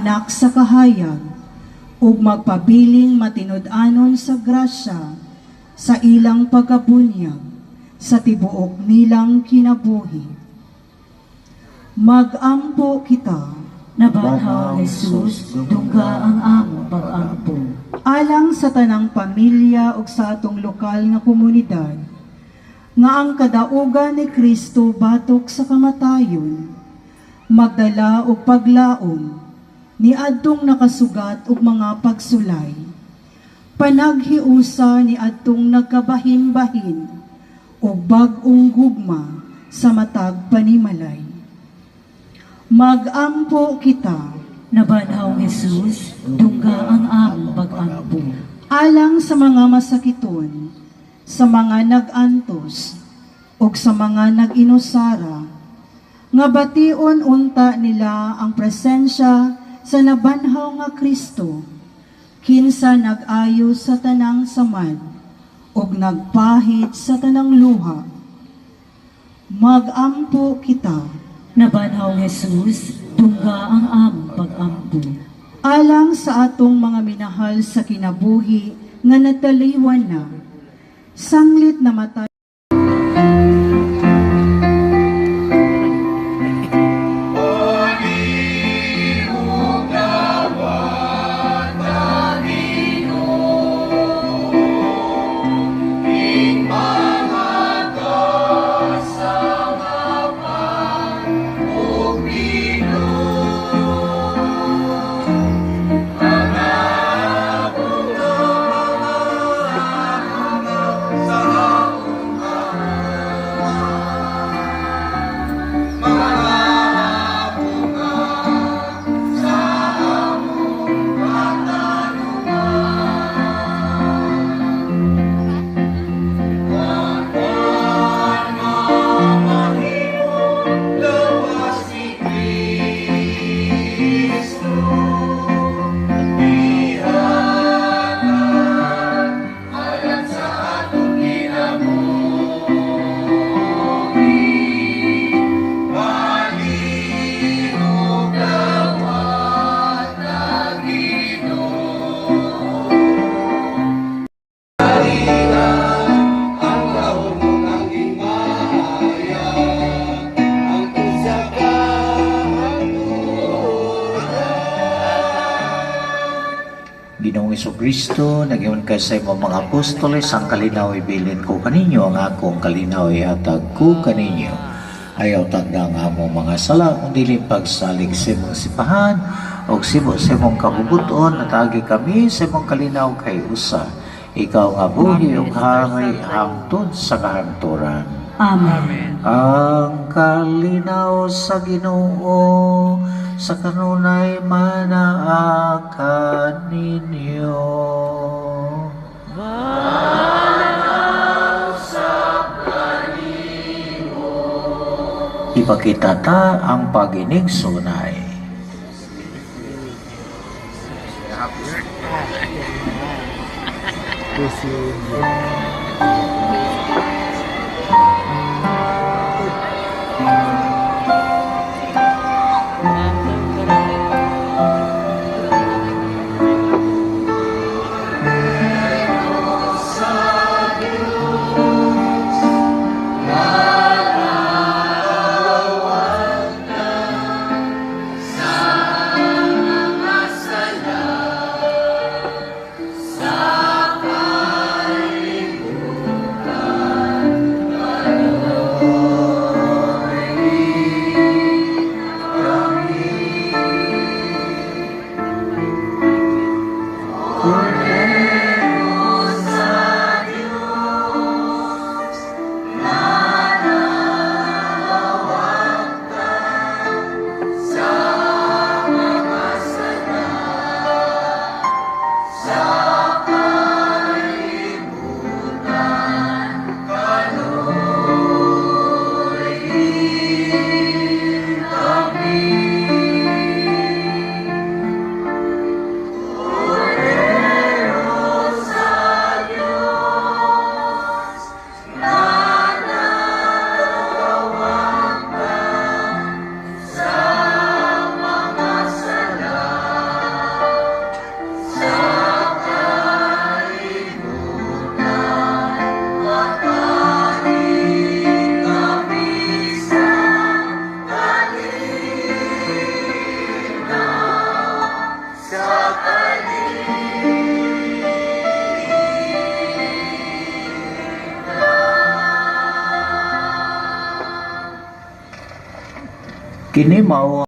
anak sa kahayag, ug magpabiling matinud-anon sa grasya, sa ilang pagkabunyag, sa tibuok nilang kinabuhi. Magampo kita, Nabanhaw Jesus, dungga ang among pag-ampo. alang sa tanang pamilya ug sa atong lokal nga komunidad, nga ang kadaugan ni Kristo batok sa kamatayon, magdala og paglaom ni adtong nakasugat og mga pagsulay, panaghiusa ni adtong nagkabahin-bahin og bag-ong gugma sa matag panimalay. Magampo kita, Nabanhaw Jesus, dungga ang among pag-ampo. alang sa mga masakiton, sa mga nag-antos, o sa mga nag-inusara, nga bation unta nila ang presensya sa nabanhaw nga Kristo, kinsa nag-ayo sa tanang samad, o nagpahid sa tanang luha. Magampo kita, Nabanhaw Jesus, dungga ang among pag-ampo. alang sa atong mga minahal sa kinabuhi nga nataliwan na, sanglit na matay. Ginoong Jesucristo, nag-iwan ka sa imong mga apostoles, ang kalinaw ibilin ko kaninyo, ang akong kalinaw ihatag ko kaninyo. Ayaw tagda ang among mga sala, kung dili pagsalig sa imong sipahan, o sibo sa imong kabubuton, natagi kami sa imong kalinaw kay usa. Ikaw nga buhi o hari hangtod sa kahanturan. Amen. Ang kalinaw sa Ginoo sa kanunay manaakan ninyo. Ipakita ta ang paginig-sunay. kini mao